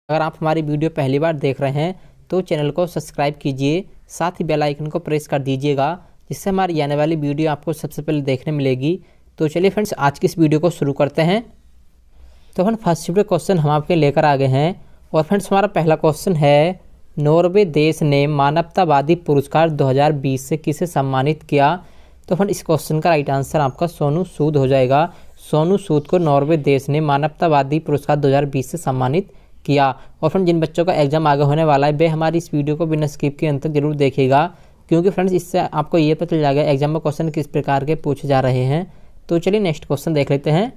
अगर आप हमारी वीडियो पहली बार देख रहे हैं तो चैनल को सब्सक्राइब कीजिए, साथ ही बेल आइकन को प्रेस कर दीजिएगा, जिससे हमारी आने वाली वीडियो आपको सबसे पहले देखने मिलेगी। तो चलिए फ्रेंड्स, आज की इस वीडियो को शुरू करते हैं। तो फ्रेंड, फर्स्ट शिफ्ट क्वेश्चन हम आपके लेकर आ गए हैं। और फ्रेंड्स, हमारा पहला क्वेश्चन है, नॉर्वे देश ने मानवतावादी पुरस्कार 2020 से किसे सम्मानित किया? तो फ्रेंड, इस क्वेश्चन का राइट आंसर आपका सोनू सूद हो जाएगा। सोनू सूद को नॉर्वे देश ने मानवतावादी पुरस्कार 2020 से सम्मानित किया। और फ्रेंड, जिन बच्चों का एग्जाम आगे होने वाला है वे हमारी इस वीडियो को बिना स्किप के अंत तक जरूर देखिएगा, क्योंकि फ्रेंड्स इससे आपको ये पता चल जाएगा एग्जाम में क्वेश्चन किस प्रकार के पूछे जा रहे हैं। तो चलिए नेक्स्ट क्वेश्चन देख लेते हैं।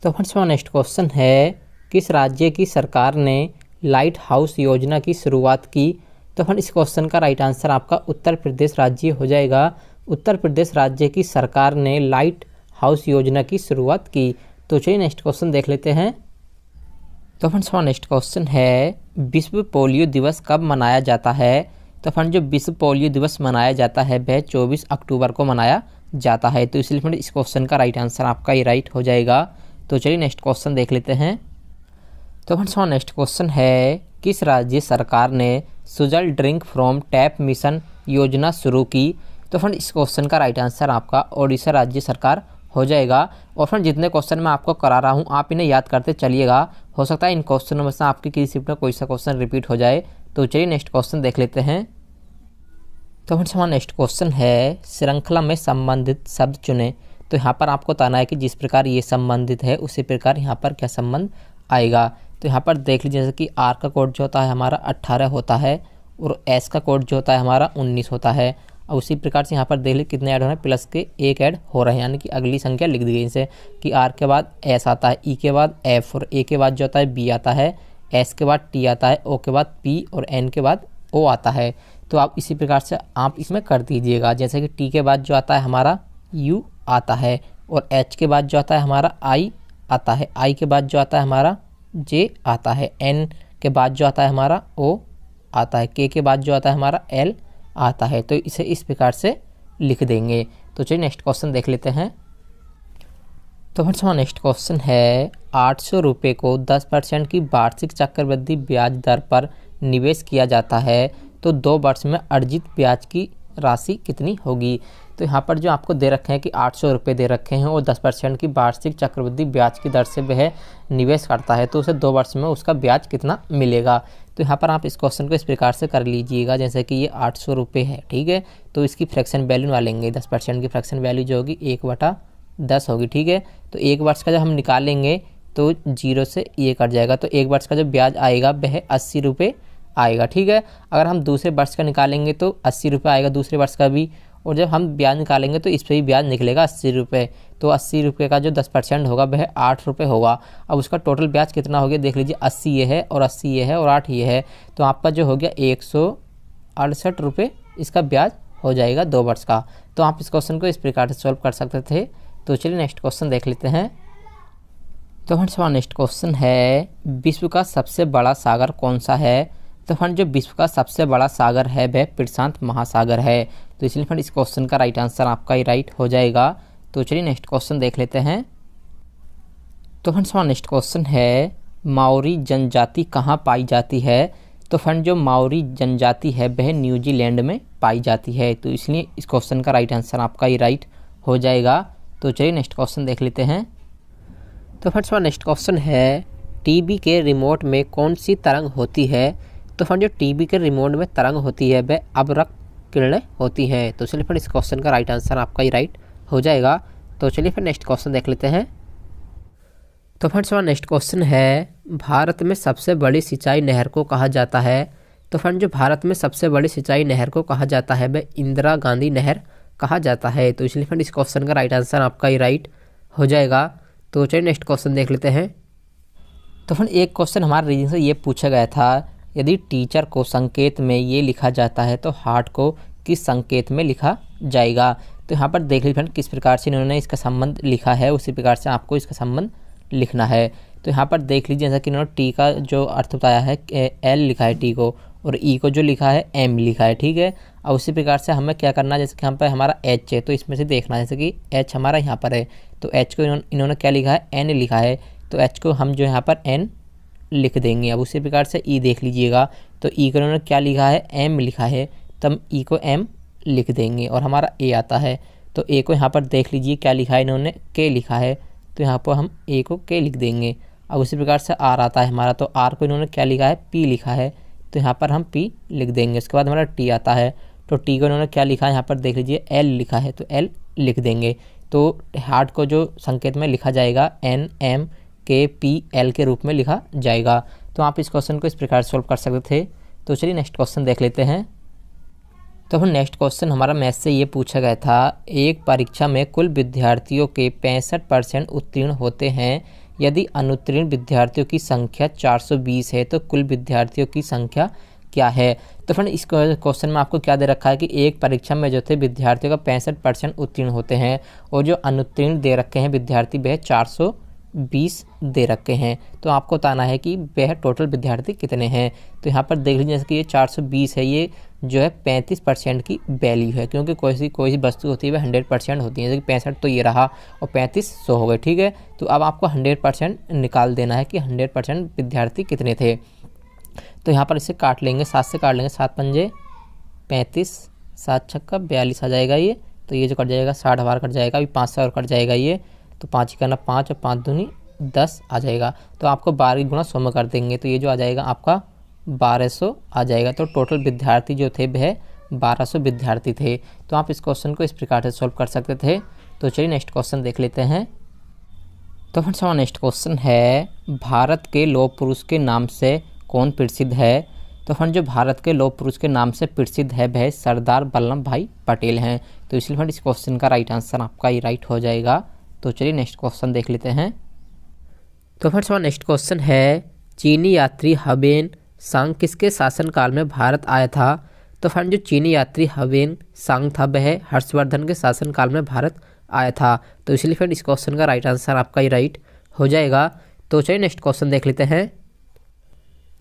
तो फ्रेंड्स, हमारा नेक्स्ट क्वेश्चन है, किस राज्य की सरकार ने लाइट हाउस योजना की शुरुआत की? तो फ्रेंड, इस क्वेश्चन का राइट आंसर आपका उत्तर प्रदेश राज्य हो जाएगा। उत्तर प्रदेश राज्य की सरकार ने लाइट हाउस योजना की शुरुआत की। तो चलिए नेक्स्ट क्वेश्चन देख लेते हैं। तो फ्रेंड्स, हमारा नेक्स्ट क्वेश्चन है, विश्व पोलियो दिवस कब मनाया जाता है? तो फ्रेंड, जो विश्व पोलियो दिवस मनाया जाता है वह 24 अक्टूबर को मनाया जाता है। तो इसलिए फ्रेंड, इस क्वेश्चन का राइट आंसर आपका ये राइट हो जाएगा। तो चलिए नेक्स्ट क्वेश्चन देख लेते हैं। तो फ्रेंड्स, हमारा नेक्स्ट क्वेश्चन है, किस राज्य सरकार ने Sujal drink from tap mission योजना शुरू की? तो फ्रेंड, इस क्वेश्चन का राइट आंसर आपका ओडिशा राज्य सरकार हो जाएगा। और फ्रेंड, जितने क्वेश्चन मैं आपको करा रहा हूँ आप इन्हें याद करते चलिएगा, हो सकता है इन क्वेश्चनों में से आपकी किसी शिफ्ट में कोई सा क्वेश्चन रिपीट हो जाए। तो चलिए नेक्स्ट क्वेश्चन देख लेते हैं। तो फ्रेंड्स, हमारा नेक्स्ट क्वेश्चन है, श्रृंखला में संबंधित शब्द चुने। तो यहाँ पर आपको बताना है कि जिस प्रकार ये संबंधित है उसी प्रकार यहाँ पर क्या संबंध आएगा। तो यहाँ पर देख लीजिए, जैसे कि आर का कोड जो होता है हमारा 18 होता है और एस का कोड जो होता है हमारा 19 होता है। और उसी प्रकार से यहाँ पर देख लीजिए कितने ऐड हो रहे हैं, प्लस के एक ऐड हो रहे हैं, यानी कि अगली संख्या लिख दी गई। जैसे कि आर के बाद एस आता है, ई के बाद एफ और ए के बाद जो होता है बी आता है, एस के बाद टी आता है, ओ के बाद पी और एन के बाद ओ आता है। तो आप इसी प्रकार से आप इसमें कर दीजिएगा। जैसे कि टी के बाद जो आता है हमारा यू आता है, और एच के बाद जो आता है हमारा आई आता है, आई के बाद जो आता है हमारा जे आता है, एन के बाद जो आता है हमारा ओ आता है, के के बाद जो आता है हमारा एल आता है। तो इसे इस प्रकार से लिख देंगे। तो चलिए नेक्स्ट क्वेश्चन देख लेते हैं। तो फ्रेंड्स, हमारा नेक्स्ट क्वेश्चन है, 800 रुपये को 10% की वार्षिक चक्रवृद्धि ब्याज दर पर निवेश किया जाता है तो 2 वर्ष में अर्जित ब्याज की राशि कितनी होगी? तो यहाँ पर जो आपको दे रखे हैं कि 800 रुपये दे रखे हैं और 10% की वार्षिक चक्रवृद्धि ब्याज की दर से वह निवेश करता है, तो उसे 2 वर्ष में उसका ब्याज कितना मिलेगा? तो यहाँ पर आप इस क्वेश्चन को इस प्रकार से कर लीजिएगा, जैसे कि ये 800 रुपये है, ठीक है। तो इसकी फ्रैक्शन वैल्यू निकालेंगे, 10% की फ्रैक्शन वैल्यू जो होगी 1/10 होगी, ठीक है। तो 1 वर्ष का जब हम निकालेंगे तो 0 से ये कट जाएगा, तो 1 वर्ष का जो ब्याज आएगा वह 80 रुपये आएगा, ठीक है। अगर हम दूसरे वर्ष का निकालेंगे तो 80 रुपये आएगा दूसरे वर्ष का भी, और जब हम ब्याज निकालेंगे तो इस पर भी ब्याज निकलेगा 80 रुपये। तो 80 रुपये का जो 10% होगा वह 8 रुपये होगा। अब उसका टोटल ब्याज कितना हो गया देख लीजिए, 80 ये है और 80 ये है और 8 ये है, तो आपका जो हो गया 168 रुपये इसका ब्याज हो जाएगा 2 वर्ष का। तो आप इस क्वेश्चन को इस प्रकार से सॉल्व कर सकते थे। तो चलिए नेक्स्ट क्वेश्चन देख लेते हैं। तो फ्रेंड्स, हमारा नेक्स्ट क्वेश्चन है, विश्व का सबसे बड़ा सागर कौन सा है? तो फ्रेंड, जो विश्व का सबसे बड़ा सागर है वह प्रशांत महासागर है। तो इसलिए फ्रेंड, इस क्वेश्चन का राइट आंसर आपका ही राइट हो जाएगा। तो चलिए नेक्स्ट क्वेश्चन देख लेते हैं। तो फ्रेंड्स, हमारा नेक्स्ट क्वेश्चन है, माओरी जनजाति कहाँ पाई जाती है? तो फ्रेंड, जो माओरी जनजाति है वह न्यूजीलैंड में पाई जाती है। तो इसलिए इस क्वेश्चन का राइट आंसर आपका ही राइट हो जाएगा। तो चलिए नेक्स्ट क्वेश्चन देख लेते हैं। तो फ्रेंड्स, हमारा नेक्स्ट क्वेश्चन है, टीवी के रिमोट में कौन सी तरंग होती है? तो फ्रेंड, जो टीवी के रिमोट में तरंग होती है वह अवरक्त किरणें होती हैं। तो चलिए फ्रेंड, इस क्वेश्चन का राइट आंसर आपका ही राइट हो जाएगा। तो चलिए फिर नेक्स्ट क्वेश्चन देख लेते हैं। तो फ्रेंड्स, हमारा नेक्स्ट क्वेश्चन है, भारत में सबसे बड़ी सिंचाई नहर को कहा जाता है? तो फ्रेंड, जो भारत में सबसे बड़ी सिंचाई नहर को कहा जाता है वह इंदिरा गांधी नहर कहा जाता है। तो इसलिए फ्रेंड, इस क्वेश्चन का राइट आंसर आपका ही राइट हो जाएगा। तो चलिए नेक्स्ट क्वेश्चन देख लेते हैं। तो फ्रेंड, एक क्वेश्चन हमारे रीजन से ये पूछा गया था, यदि टीचर को संकेत में ये लिखा जाता है तो हार्ट को किस संकेत में लिखा जाएगा? तो यहाँ पर देख लीजिए फ्रेंड, किस प्रकार से इन्होंने इसका संबंध लिखा है उसी प्रकार से आपको इसका संबंध लिखना है। तो यहाँ पर देख लीजिए, जैसा कि इन्होंने टी का जो अर्थ बताया है एल लिखा है टी को, और ई को जो लिखा है एम लिखा है, ठीक है। और उसी प्रकार से हमें क्या करना है, जैसे कि यहाँ पर हमारा एच है तो इसमें से देखना है, जैसे कि एच हमारा यहाँ पर है तो एच को इन्होंने क्या लिखा है, एन लिखा है, तो एच को हम जो यहाँ पर एन लिख देंगे। अब उसी प्रकार से ई देख लीजिएगा, तो ई को इन्होंने क्या लिखा है, एम लिखा है, तो हम ई को एम लिख देंगे। और हमारा ए आता है, तो ए को यहाँ पर देख लीजिए क्या लिखा है इन्होंने, के लिखा है, तो यहाँ पर हम ए को के लिख देंगे। अब उसी प्रकार से आर आता है हमारा, तो आर को इन्होंने क्या लिखा है, पी लिखा है, तो यहाँ पर हम पी लिख देंगे। उसके बाद हमारा टी आता है, तो टी को इन्होंने क्या लिखा है, यहाँ पर देख लीजिए एल लिखा है, तो एल लिख देंगे। तो हार्ट को जो संकेत में लिखा जाएगा एन एम के पी एल के रूप में लिखा जाएगा। तो आप इस क्वेश्चन को इस प्रकार सॉल्व कर सकते थे। तो चलिए नेक्स्ट क्वेश्चन देख लेते हैं। तो फिर नेक्स्ट क्वेश्चन हमारा मैथ से ये पूछा गया था, एक परीक्षा में कुल विद्यार्थियों के 65% उत्तीर्ण होते हैं, यदि अनुत्तीर्ण विद्यार्थियों की संख्या 420 है तो कुल विद्यार्थियों की संख्या क्या है। तो फ्रेंड इस क्वेश्चन में आपको क्या दे रखा है कि एक परीक्षा में जो थे विद्यार्थियों का 65% उत्तीर्ण होते हैं, और जो अनुत्तीर्ण दे रखे हैं विद्यार्थी वह 420 दे रखे हैं। तो आपको बताना है कि वह टोटल विद्यार्थी कितने हैं। तो यहाँ पर देख लीजिए जैसे कि ये 420 है, ये जो है 35% की वैल्यू है, क्योंकि कोई सी वस्तु होती है वह 100% होती है। जैसे कि 65 तो ये रहा और 35 100 हो गए, ठीक है। तो अब आपको 100% निकाल देना है कि 100% विद्यार्थी कितने थे। तो यहाँ पर इसे काट लेंगे, 7 से काट लेंगे, 7 पंजे 35, 7 छक्का 42 आ जाएगा ये। तो ये जो कट जाएगा 60 बार कट जाएगा, अभी 5 से और कट जाएगा ये, तो 5 ही करना 5 और 5 दूनी 10 आ जाएगा। तो आपको 12 गुणा 100 में कर देंगे, तो ये जो आ जाएगा आपका 1200 आ जाएगा। तो टोटल विद्यार्थी जो थे वह 1200 विद्यार्थी थे। तो आप इस क्वेश्चन को इस प्रकार से सॉल्व कर सकते थे। तो चलिए नेक्स्ट क्वेश्चन देख लेते हैं। तो फ्रेंड्स हमारा नेक्स्ट क्वेश्चन है, भारत के लौह पुरुष के नाम से कौन प्रसिद्ध है। तो फ्रेंड जो भारत के लौह पुरुष के नाम से प्रसिद्ध है वह सरदार वल्लभ भाई पटेल हैं। तो इसलिए फ्रेंड इस क्वेश्चन का राइट आंसर आपका ही राइट हो जाएगा। तो चलिए नेक्स्ट क्वेश्चन देख लेते हैं। तो फ्रेंड्स हमारा नेक्स्ट क्वेश्चन है, चीनी यात्री हवेन सांग किसके शासनकाल में भारत आया था। तो फ्रेंड जो चीनी यात्री हवेन सांग था वह हर्षवर्धन के शासनकाल में भारत आया था। तो इसलिए फ्रेंड इस क्वेश्चन का राइट आंसर आपका ही राइट हो जाएगा। तो चलिए नेक्स्ट क्वेश्चन देख लेते हैं।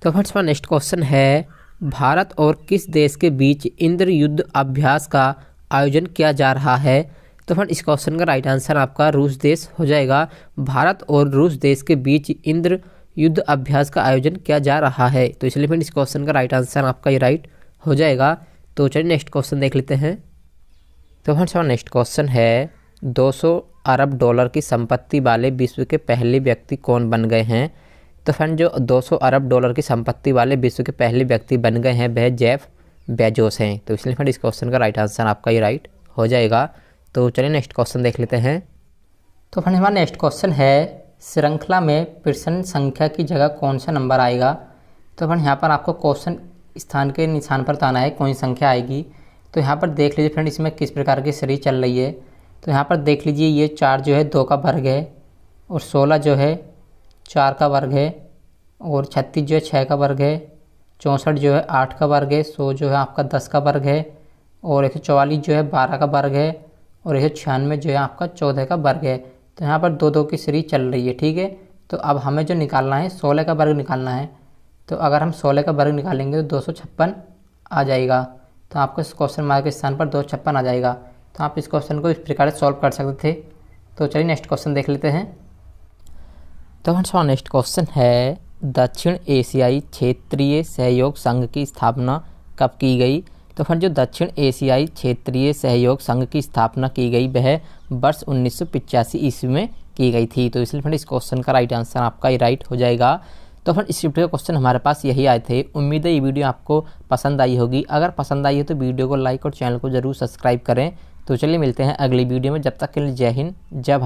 तो फ्रेंड्स हमारा नेक्स्ट क्वेश्चन है, भारत और किस देश के बीच इंद्र युद्ध अभ्यास का आयोजन किया जा रहा है। तो फ्रेंड इस क्वेश्चन का राइट आंसर आपका रूस देश हो जाएगा। भारत और रूस देश के बीच इंद्र युद्ध अभ्यास का आयोजन किया जा रहा है। तो इसलिए फ्रेंड इस क्वेश्चन का राइट आंसर आपका ही राइट हो जाएगा। तो चलिए नेक्स्ट क्वेश्चन देख लेते हैं। तो फ्रेंड्स हमारा नेक्स्ट क्वेश्चन है, 200 अरब डॉलर की संपत्ति वाले विश्व के पहले व्यक्ति कौन बन गए हैं। तो फ्रेंड जो 200 अरब डॉलर की संपत्ति वाले विश्व के पहले व्यक्ति बन गए हैं वह जेफ बेजोस हैं। तो इसलिए फ्रेंड इस क्वेश्चन का राइट आंसर आपका ही राइट हो जाएगा। तो चलिए नेक्स्ट क्वेश्चन देख लेते हैं। तो फ्रेंड हमारा नेक्स्ट क्वेश्चन है, श्रृंखला में प्रश्न संख्या की जगह कौन सा नंबर आएगा। तो फ्रेंड यहाँ पर आपको क्वेश्चन स्थान के निशान पर बताना है कौन सी संख्या आएगी। तो यहाँ पर देख लीजिए फ्रेंड इसमें किस प्रकार की सीरीज चल रही है। तो यहाँ पर देख लीजिए ये 4 जो है 2 का वर्ग है, और 16 जो है 4 का वर्ग है, और 36 जो है 6 का वर्ग है, 64 जो है 8 का वर्ग है, 100 जो है आपका 10 का वर्ग है, और 144 जो है 12 का वर्ग है, और 196 जो है आपका 14 का वर्ग है। तो यहाँ पर 2-2 की सीरीज चल रही है, ठीक है। तो अब हमें जो निकालना है 16 का वर्ग निकालना है। तो अगर हम 16 का वर्ग निकालेंगे तो 256 आ जाएगा। तो आपको इस क्वेश्चन मार्क के स्थान पर 256 आ जाएगा। तो आप इस क्वेश्चन को इस प्रकार से सॉल्व कर सकते थे। तो चलिए नेक्स्ट क्वेश्चन देख लेते हैं। तो हमारा नेक्स्ट क्वेश्चन है, दक्षिण एशियाई क्षेत्रीय सहयोग संघ की स्थापना कब की गई। तो फिर जो दक्षिण एशियाई क्षेत्रीय सहयोग संघ की स्थापना की गई वह वर्ष 1985 ईस्वी में की गई थी। तो इसलिए फिर इस क्वेश्चन का राइट आंसर आपका ही राइट हो जाएगा। तो फिर इस शिफ्ट के क्वेश्चन हमारे पास यही आए थे। उम्मीद है ये वीडियो आपको पसंद आई होगी। अगर पसंद आई हो तो वीडियो को लाइक और चैनल को जरूर सब्सक्राइब करें। तो चलिए मिलते हैं अगली वीडियो में, जब तक के लिए जय हिंद जय भारत।